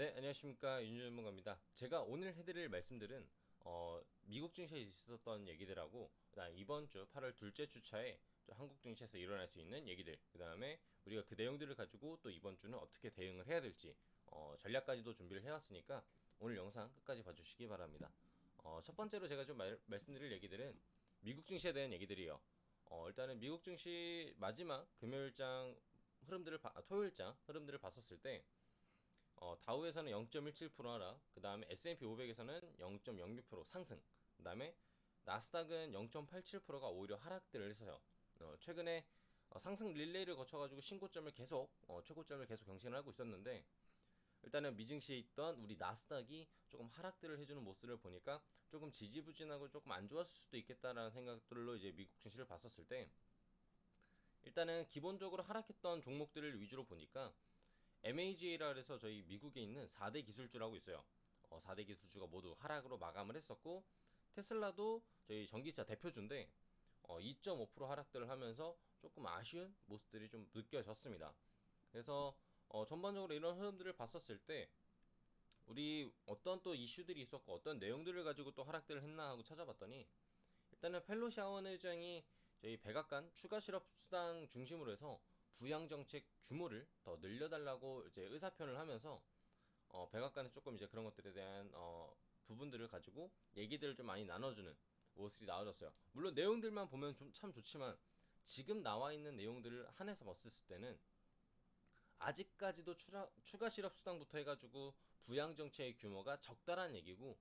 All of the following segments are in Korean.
네, 안녕하십니까. 윤준 전문가입니다. 제가 오늘 해드릴 말씀들은 미국 증시에 있었던 얘기들하고 그다음 이번 주 8월 둘째 주차에 또 한국 증시에서 일어날 수 있는 얘기들, 그 다음에 우리가 그 내용들을 가지고 또 이번 주는 어떻게 대응을 해야 될지 전략까지도 준비를 해왔으니까 오늘 영상 끝까지 봐주시기 바랍니다. 첫 번째로 제가 좀 말씀드릴 얘기들은 미국 증시에 대한 얘기들이요. 일단은 미국 증시 마지막 금요일장 토요일장 흐름들을 봤었을 때 다우에서는 0.17% 하락, 그 다음에 S&P 500에서는 0.06% 상승, 그 다음에 나스닥은 0.87%가 오히려 하락들을 해서요. 최근에 상승 릴레이를 거쳐가지고 신고점을 계속 최고점을 계속 경신을 하고 있었는데 일단은 미증시에 있던 우리 나스닥이 조금 하락들을 해주는 모습을 보니까 조금 지지부진하고 조금 안 좋았을 수도 있겠다라는 생각들로 이제 미국 증시를 봤었을 때 일단은 기본적으로 하락했던 종목들을 위주로 보니까 MAGA라 해서 저희 미국에 있는 4대 기술주라고 있어요. 4대 기술주가 모두 하락으로 마감을 했었고 테슬라도 저희 전기차 대표주인데 2.5% 하락들을 하면서 조금 아쉬운 모습들이 좀 느껴졌습니다. 그래서 전반적으로 이런 흐름들을 봤었을 때 우리 어떤 또 이슈들이 있었고 어떤 내용들을 가지고 또 하락들을 했나 하고 찾아봤더니 일단은 펠로시 하원 의장이 저희 백악관 추가 실업 수당 중심으로 해서 부양 정책 규모를 더 늘려달라고 이제 의사표현을 하면서 백악관에 조금 이제 그런 것들에 대한 부분들을 가지고 얘기들을 좀 많이 나눠주는 모습이 나와졌어요. 물론 내용들만 보면 좀 참 좋지만 지금 나와 있는 내용들을 한해서 봤을 때는 아직까지도 추가 실업 수당부터 해가지고 부양 정책의 규모가 적다라는 얘기고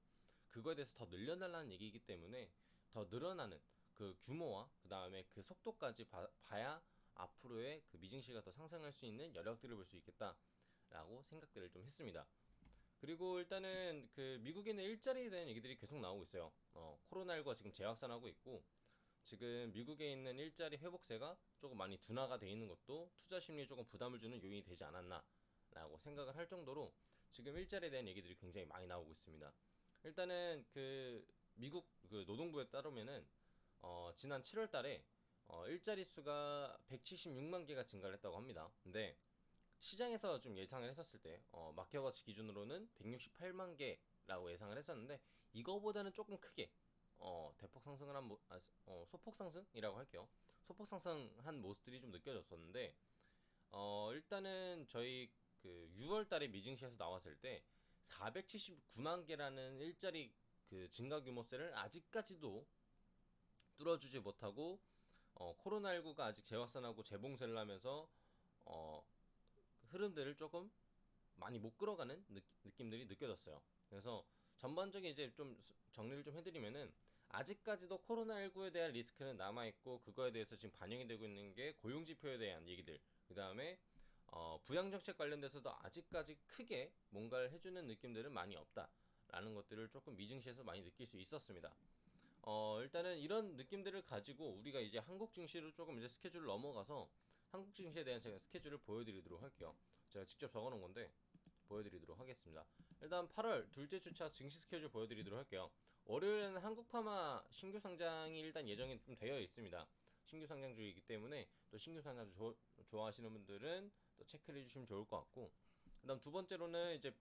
그거에 대해서 더 늘려달라는 얘기이기 때문에 더 늘어나는 그 규모와 그 다음에 그 속도까지 봐야 앞으로의 그 미증시가 더 상승할 수 있는 여력들을 볼 수 있겠다라고 생각들을 좀 했습니다. 그리고 일단은 그 미국에는 일자리에 대한 얘기들이 계속 나오고 있어요. 코로나19가 지금 재확산하고 있고 지금 미국에 있는 일자리 회복세가 조금 많이 둔화가 돼 있는 것도 투자 심리에 조금 부담을 주는 요인이 되지 않았나라고 생각을 할 정도로 지금 일자리에 대한 얘기들이 굉장히 많이 나오고 있습니다. 일단은 그 미국 그 노동부에 따르면은 지난 7월 달에 일자리 수가 176만 개가 증가를 했다고 합니다. 근데 시장에서 좀 예상을 했었을 때 마켓워치 기준으로는 168만 개라고 예상을 했었는데 이거보다는 조금 크게 대폭 상승을 소폭 상승이라고 할게요. 소폭 상승한 모습들이 좀 느껴졌었는데 일단은 저희 그 6월 달에 미증시에서 나왔을 때 479만 개라는 일자리 그 증가 규모세를 아직까지도 뚫어주지 못하고 코로나19가 아직 재확산하고 재봉쇄를 하면서 어, 흐름들을 조금 많이 못 끌어가는 느낌들이 느껴졌어요. 그래서 전반적인 이제 좀 정리를 좀 해드리면은 아직까지도 코로나19에 대한 리스크는 남아있고 그거에 대해서 지금 반영이 되고 있는 게 고용지표에 대한 얘기들 그 다음에 부양정책 관련돼서도 아직까지 크게 뭔가를 해주는 느낌들은 많이 없다라는 것들을 조금 미증시에서 많이 느낄 수 있었습니다. 일단은 이런 느낌들을 가지고 우리가 이제 한국 증시로 조금 이제 스케줄을 넘어가서 한국 증시에 대한 제가 스케줄을 보여드리도록 할게요. 제가 직접 적어놓은 건데 보여드리도록 하겠습니다. 일단 8월 둘째 주차 증시 스케줄 보여드리도록 할게요. 월요일에는 한국파마 신규 상장이 일단 예정이 좀 되어 있습니다. 신규 상장주이기 때문에 또 신규 상장주 좋아하시는 분들은 또 체크를 해주시면 좋을 것 같고 그다음 두 번째로는 이제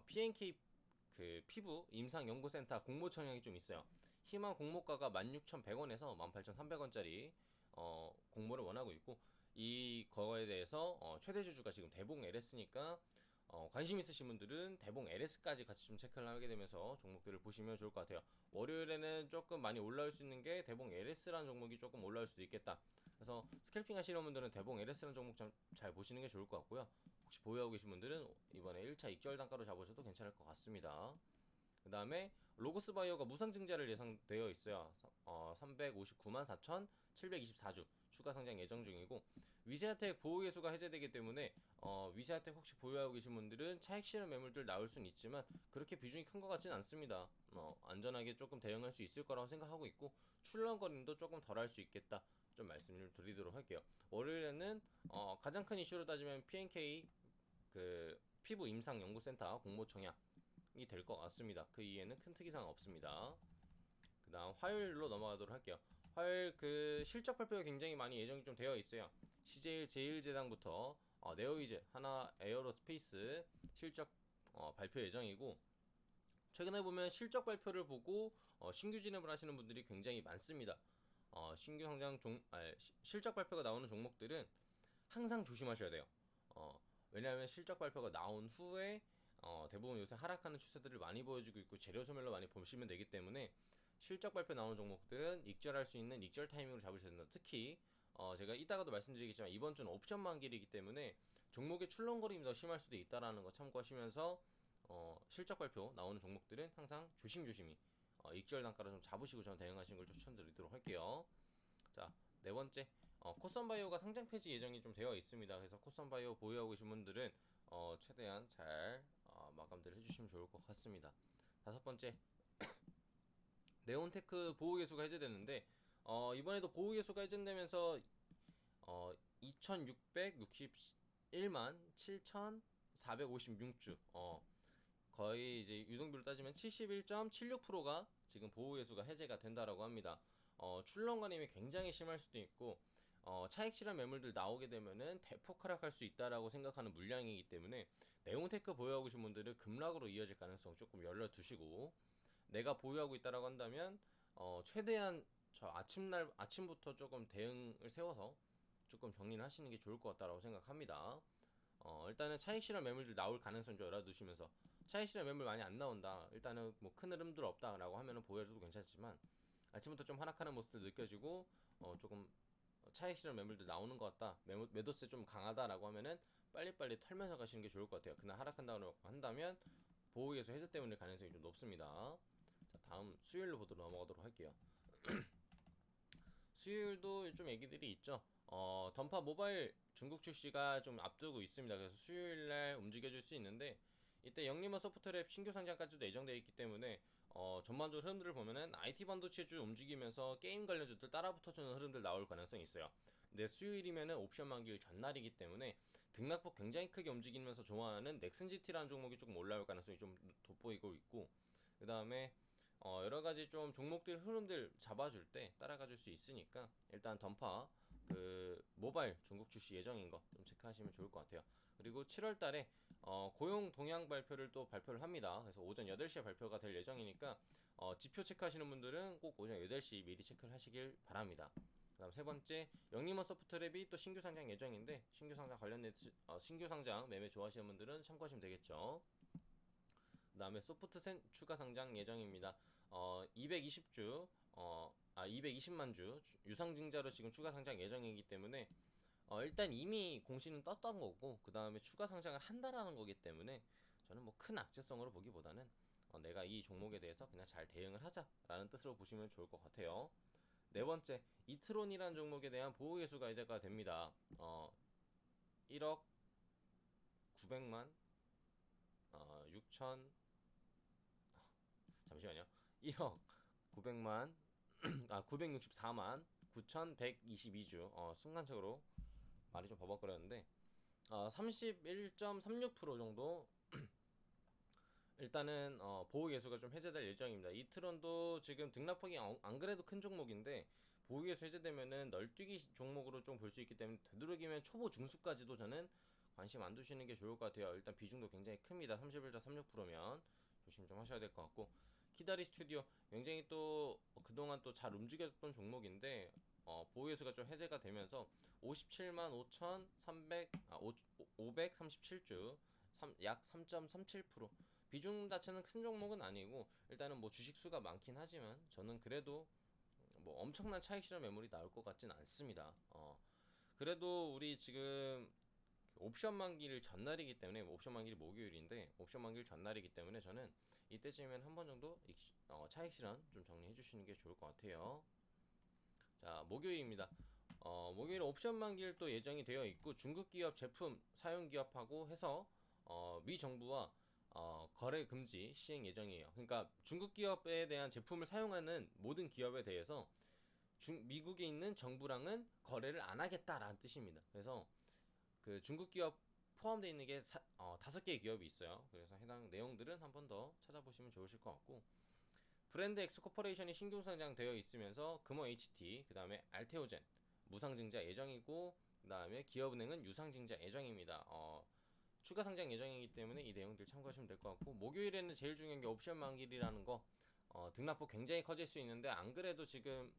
PNK 그 피부 임상 연구센터 공모 청약이 좀 있어요. 희망 공모가가 16,100원에서 18,300원짜리 공모를 원하고 있고 이 거에 대해서 최대 주주가 지금 대봉 LS니까 관심 있으신 분들은 대봉 LS까지 같이 좀 체크를 하게 되면서 종목들을 보시면 좋을 것 같아요. 월요일에는 조금 많이 올라올 수 있는 게 대봉 LS라는 종목이 조금 올라올 수도 있겠다. 그래서 스캘핑 하시는 분들은 대봉 LS라는 종목 잘 보시는 게 좋을 것 같고요. 혹시 보유하고 계신 분들은 이번에 1차 익절 단가로 잡으셔도 괜찮을 것 같습니다. 그 다음에 로고스 바이오가 무상증자를 예상되어 있어요. 359만 4,724주 추가 상장 예정 중이고 위세아텍 보호예수가 해제되기 때문에 위세아텍 혹시 보유하고 계신 분들은 차익 실현 매물들 나올 수는 있지만 그렇게 비중이 큰 것 같지는 않습니다. 안전하게 조금 대응할 수 있을 거라고 생각하고 있고 출렁거림도 조금 덜 할 수 있겠다. 좀 말씀을 드리도록 할게요. 월요일에는 가장 큰 이슈로 따지면 PNK 그 피부 임상 연구센터 공모 청약이 될 것 같습니다. 그 이외에는 큰 특이사항 없습니다. 그 다음 화요일로 넘어가도록 할게요. 화요일 그 실적 발표가 굉장히 많이 예정이 좀 되어 있어요. CJ 제일제당부터 네오이즈 하나 에어로스페이스 실적 발표 예정이고, 최근에 보면 실적 발표를 보고 신규 진입을 하시는 분들이 굉장히 많습니다. 신규 성장 실적 발표가 나오는 종목들은 항상 조심하셔야 돼요. 왜냐하면 실적 발표가 나온 후에 대부분 요새 하락하는 추세들을 많이 보여주고 있고 재료 소멸로 많이 보시면 되기 때문에 실적 발표 나오는 종목들은 익절할 수 있는 익절 타이밍으로 잡으셔야 된다. 특히 제가 이따가도 말씀드리겠지만 이번 주는 옵션 만기이기 때문에 종목의 출렁거림이 더 심할 수도 있다라는 거 참고하시면서 실적 발표 나오는 종목들은 항상 조심조심히 익절 단가를 좀 잡으시고 저는 대응하시는 걸 추천드리도록 할게요. 자, 네 번째, 코썸바이오가 상장 폐지 예정이 좀 되어 있습니다. 그래서 코썸바이오 보유하고 계신 분들은 최대한 잘 마감들을 해주시면 좋을 것 같습니다. 다섯 번째, 네온테크 보호계수가 해제되는데 이번에도 보호계수가 해제되면서 2661만 7456주 거의 이제 유동비로 따지면 71.76%가 지금 보호계수가 해제가 된다라고 합니다. 출렁거림이 굉장히 심할 수도 있고 차익 실현 매물들 나오게 되면은 대폭 하락할 수 있다라고 생각하는 물량이기 때문에 네온테크 보유하고 계신 분들은 급락으로 이어질 가능성 조금 열어두시고, 내가 보유하고 있다라고 한다면 최대한 저 아침부터 조금 대응을 세워서 조금 정리를 하시는 게 좋을 것 같다라고 생각합니다. 일단은 차익 실현 매물들 나올 가능성 좀 열어두시면서, 차익 실현 매물 많이 안 나온다, 일단은 뭐 큰 흐름들 없다라고 하면은 보유해줘도 괜찮지만 아침부터 좀 하락하는 모습들 느껴지고 조금 차익 실현 매물들 나오는 것 같다, 매도세 좀 강하다라고 하면은 빨리빨리 털면서 가시는 게 좋을 것 같아요. 그날 하락한다고 한다면 보호계수 해제 때문에 가능성이 좀 높습니다. 자, 다음 수요일로 넘어가도록 할게요. 수요일도 좀 얘기들이 있죠. 던파 모바일 중국 출시가 좀 앞두고 있습니다. 그래서 수요일날 움직여줄 수 있는데, 이때 영리마 소프트랩 신규 상장까지도 예정되어 있기 때문에 전반적으로 흐름들을 보면은 IT 반도체주 움직이면서 게임 관련주들 따라붙어주는 흐름들 나올 가능성이 있어요. 근데 수요일이면은 옵션 만기일 전날이기 때문에 등락폭 굉장히 크게 움직이면서 좋아하는 넥슨GT라는 종목이 조금 올라올 가능성이 좀 돋보이고 있고, 그 다음에 여러가지 좀 종목들 흐름들 잡아줄 때 따라가줄 수 있으니까 일단 던파 그 모바일 중국 출시 예정인 거 좀 체크하시면 좋을 것 같아요. 그리고 7월달에 고용 동향 발표를 또 발표를 합니다. 그래서 오전 8시에 발표가 될 예정이니까 지표 체크하시는 분들은 꼭 오전 8시 미리 체크를 하시길 바랍니다. 그 다음 세 번째, 영리먼 소프트랩이 또 신규 상장 예정인데 신규 상장 관련된 신규 상장 매매 좋아하시는 분들은 참고하시면 되겠죠. 그 다음에 소프트센 추가 상장 예정입니다. 220주 220만 주 유상증자로 지금 추가 상장 예정이기 때문에 일단 이미 공시는 떴던 거고 그 다음에 추가 상장을 한다라는 거기 때문에 저는 뭐 큰 악재성으로 보기보다는 내가 이 종목에 대해서 그냥 잘 대응을 하자라는 뜻으로 보시면 좋을 것 같아요. 네 번째, 이트론이라는 종목에 대한 보호계수가 이제가 됩니다. 1억 900만 6천 잠시만요. 1억 900만 964만 9,122주 순간적으로 말이 좀 버벅거렸는데 31.36% 정도 일단은 보호계수가 좀 해제될 예정입니다. 이트론도 지금 등락폭이 안 그래도 큰 종목인데 보호계수 해제되면은 널뛰기 종목으로 좀 볼 수 있기 때문에 되도록이면 초보 중수까지도 저는 관심 안 두시는 게 좋을 것 같아요. 일단 비중도 굉장히 큽니다. 31.36%면 조심 좀 하셔야 될 것 같고, 키다리 스튜디오 굉장히 또 그동안 또 잘 움직였던 종목인데 보유수가 좀 해제가 되면서 57만 5,300 537주 약 3.37% 비중 자체는 큰 종목은 아니고 일단은 뭐 주식 수가 많긴 하지만 저는 그래도 뭐 엄청난 차익 실현 매물이 나올 것 같지는 않습니다. 그래도 우리 지금 옵션 만기일 전날이기 때문에 옵션 만기일 목요일인데 옵션 만기일 전날이기 때문에 저는 이때쯤이면 한 번 정도 차익 실현 좀 정리해 주시는 게 좋을 것 같아요. 자, 목요일입니다. 목요일 옵션 만기일 또 예정이 되어 있고 중국 기업 제품 사용 기업하고 해서 미 정부와 거래 금지 시행 예정이에요. 그러니까 중국 기업에 대한 제품을 사용하는 모든 기업에 대해서 미국에 있는 정부랑은 거래를 안 하겠다라는 뜻입니다. 그래서 그 중국 기업 포함되어 있는 게 5개의 기업이 있어요. 그래서 해당 내용들은 한 번 더 찾아보시면 좋으실 것 같고, 브랜드 엑스코퍼레이션이 신규 상장되어 있으면서 금호 HT, 그 다음에 알테오젠 무상증자 예정이고, 그 다음에 기업은행은 유상증자 예정입니다. 추가 상장 예정이기 때문에 이 내용들 참고하시면 될 것 같고, 목요일에는 제일 중요한 게 옵션 만기일이라는 거. 등락폭 굉장히 커질 수 있는데 안 그래도 지금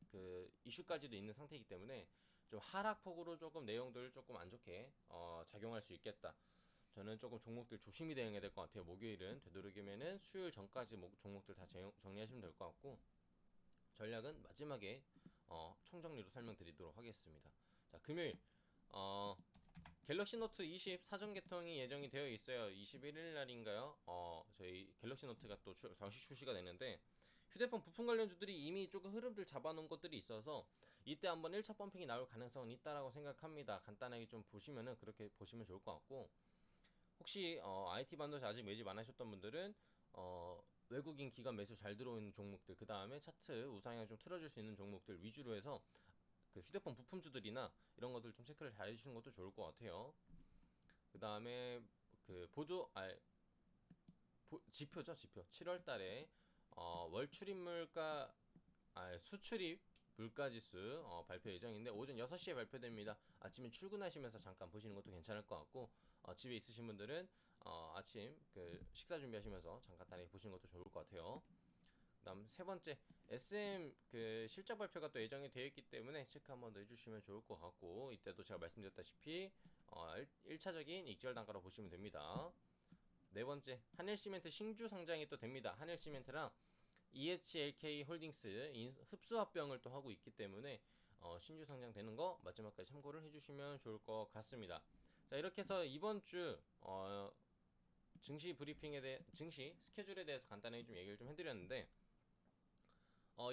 그 이슈까지도 있는 상태이기 때문에 좀 하락폭으로 조금 내용들 조금 안 좋게 작용할 수 있겠다. 저는 조금 종목들 조심히 대응해야 될 것 같아요. 목요일은 되도록이면은 수요일 전까지 종목들 다 정리하시면 될 것 같고, 전략은 마지막에 총정리로 설명드리도록 하겠습니다. 자, 금요일 갤럭시 노트 20 사전 개통이 예정이 되어 있어요. 21일 날인가요? 저희 갤럭시 노트가 또 정식 출시가 되는데, 휴대폰 부품 관련주들이 이미 조금 흐름들 잡아놓은 것들이 있어서 이때 한번 1차 펌핑이 나올 가능성은 있다라고 생각합니다. 간단하게 좀 보시면은 그렇게 보시면 좋을 것 같고, 혹시 IT 반도체 아직 매집 안 하셨던 분들은 외국인 기관 매수 잘 들어오는 종목들, 그 다음에 차트 우상향 좀 틀어줄 수 있는 종목들 위주로 해서 그 휴대폰 부품주들이나 이런 것들 좀 체크를 잘 해주시는 것도 좋을 것 같아요. 그 다음에 그 지표죠, 지표. 7월달에 월 출입 물가, 수출입 물가지수 발표 예정인데 오전 6시에 발표됩니다. 아침에 출근하시면서 잠깐 보시는 것도 괜찮을 것 같고, 집에 있으신 분들은 아침 그 식사 준비하시면서 잠깐 간단히 보시는 것도 좋을 것 같아요. 그다음 세 번째, SM 그 실적 발표가 또 예정이 되어 있기 때문에 체크 한번 더 해주시면 좋을 것 같고, 이때도 제가 말씀드렸다시피 1차적인 익절 단가로 보시면 됩니다. 네 번째, 한일시멘트 신주 상장이 또 됩니다. 한일시멘트랑 EHLK 홀딩스 흡수 합병을 또 하고 있기 때문에 신주 상장되는 거 마지막까지 참고를 해주시면 좋을 것 같습니다. 자, 이렇게 해서 이번 주 증시 브리핑에 대해 증시 스케줄에 대해서 간단하게 좀 얘기를 좀 해드렸는데,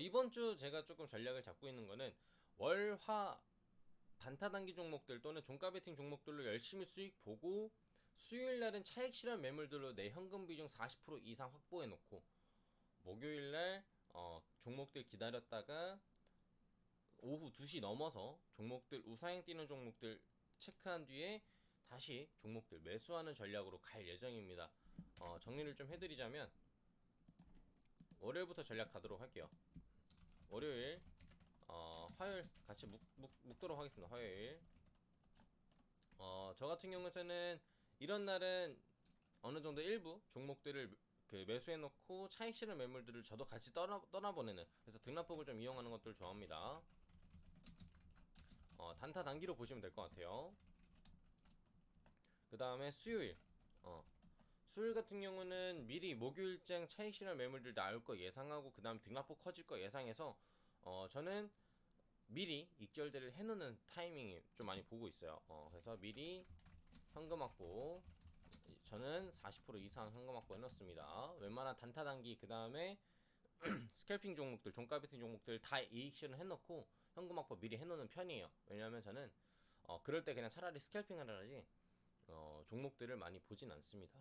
이번 주 제가 조금 전략을 잡고 있는 거는 월화 단타 단기 종목들 또는 종가 베팅 종목들로 열심히 수익 보고, 수요일 날은 차익 실현 매물들로 내 현금 비중 40% 이상 확보해 놓고, 목요일 날 종목들 기다렸다가 오후 2시 넘어서 종목들 우상향 뛰는 종목들 체크한 뒤에 다시 종목들 매수하는 전략으로 갈 예정입니다. 정리를 좀 해드리자면 월요일부터 전략 가도록 할게요. 월요일, 화요일 같이 묶도록 하겠습니다. 화요일. 저 같은 경우에는 이런 날은 어느 정도 일부 종목들을 그 매수해놓고 차익 실현 매물들을 저도 같이 떠나보내는, 그래서 등락폭을 좀 이용하는 것들 좋아합니다. 단타 단기로 보시면 될 것 같아요. 그 다음에 수요일. 수요일 같은 경우는 미리 목요일장 차익 실현 매물들 나올 거 예상하고, 그 다음 등락폭 커질 거 예상해서 저는 미리 익절들을 해놓는 타이밍이 좀 많이 보고 있어요. 그래서 미리 현금 확보, 저는 40% 이상 현금 확보 해놓습니다. 웬만한 단타 단기, 그 다음에 스캘핑 종목들, 종가 베팅 종목들 다 이익 실현 해놓고 현금 확보 미리 해놓는 편이에요. 왜냐하면 저는 그럴 때 그냥 차라리 스캘핑을 하지 종목들을 많이 보진 않습니다.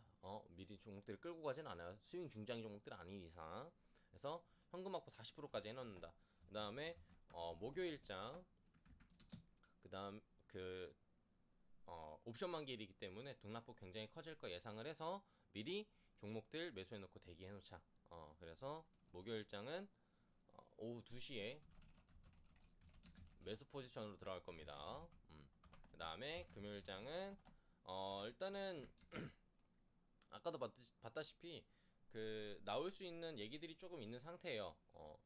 미리 종목들을 끌고 가진 않아요. 스윙 중장기 종목들 아닌 이상. 그래서 현금 확보 40%까지 해놓는다. 그 다음에 목요일장, 그 다음 그 옵션 만기일이기 때문에 등락폭 굉장히 커질 거 예상을 해서 미리 종목들 매수해놓고 대기해놓자. 그래서 목요일장은 오후 2시에 매수 포지션으로 들어갈 겁니다. 그 다음에 금요일장은 일단은 아까도 봤다시피 그 나올 수 있는 얘기들이 조금 있는 상태예요.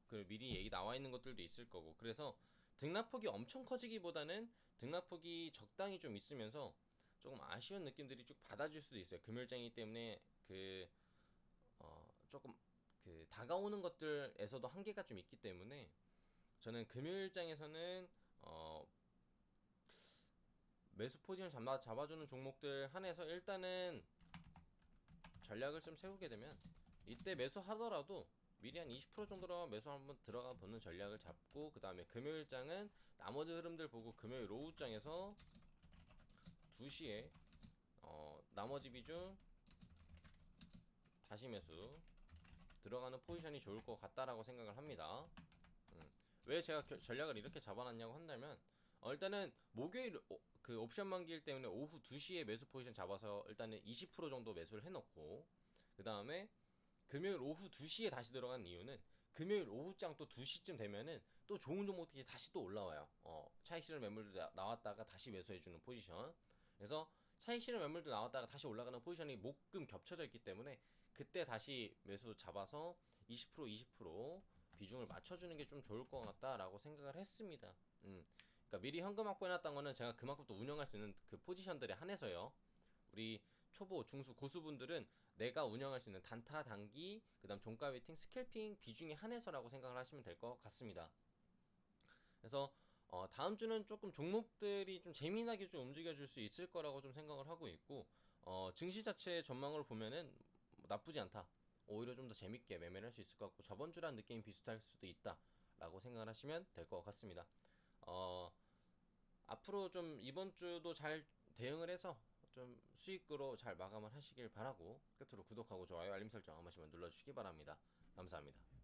그 미리 얘기 나와 있는 것들도 있을 거고, 그래서 등락폭이 엄청 커지기보다는 등락폭이 적당히 좀 있으면서 조금 아쉬운 느낌들이 쭉 받아줄 수도 있어요. 금요일장이기 때문에 그 조금 그 다가오는 것들에서도 한계가 좀 있기 때문에 저는 금요일장에서는 매수 포지션 잡아주는 종목들 한해서 일단은 전략을 좀 세우게 되면, 이때 매수하더라도 미리 한 20% 정도로 매수 한번 들어가 보는 전략을 잡고, 그 다음에 금요일장은 나머지 흐름들 보고 금요일 오후장에서 2시에 나머지 비중 다시 매수 들어가는 포지션이 좋을 것 같다라고 생각을 합니다. 왜 제가 전략을 이렇게 잡아놨냐고 한다면, 일단은 목요일 그 옵션 만기일 때문에 오후 2시에 매수 포지션 잡아서 일단은 20% 정도 매수를 해놓고, 그 다음에 금요일 오후 2시에 다시 들어간 이유는 금요일 오후장 또 2시쯤 되면은 또 좋은 종목들이 다시 또 올라와요. 차익 실현 매물들 나왔다가 다시 매수해주는 포지션. 그래서 차익 실현 매물도 나왔다가 다시 올라가는 포지션이 목금 겹쳐져 있기 때문에 그때 다시 매수 잡아서 20% 20% 비중을 맞춰주는 게 좀 좋을 것 같다라고 생각을 했습니다. 그러니까 미리 현금 확보해놨던 거는 제가 그만큼 또 운영할 수 있는 그 포지션들에 한해서요. 우리 초보, 중수, 고수분들은 내가 운영할 수 있는 단타, 단기, 그다음 종가 웨이팅, 스캘핑 비중에 한해서라고 생각을 하시면 될 것 같습니다. 그래서 다음 주는 조금 종목들이 좀 재미나게 좀 움직여줄 수 있을 거라고 좀 생각을 하고 있고, 증시 자체 전망으로 보면은 뭐 나쁘지 않다. 오히려 좀 더 재밌게 매매를 할 수 있을 것 같고 저번 주랑 느낌이 비슷할 수도 있다라고 생각을 하시면 될 것 같습니다. 어, 앞으로 좀 이번 주도 잘 대응을 해서 좀 수익으로 잘 마감을 하시길 바라고 끝으로 구독하고 좋아요, 알림 설정 한 번씩만 눌러주시기 바랍니다. 감사합니다.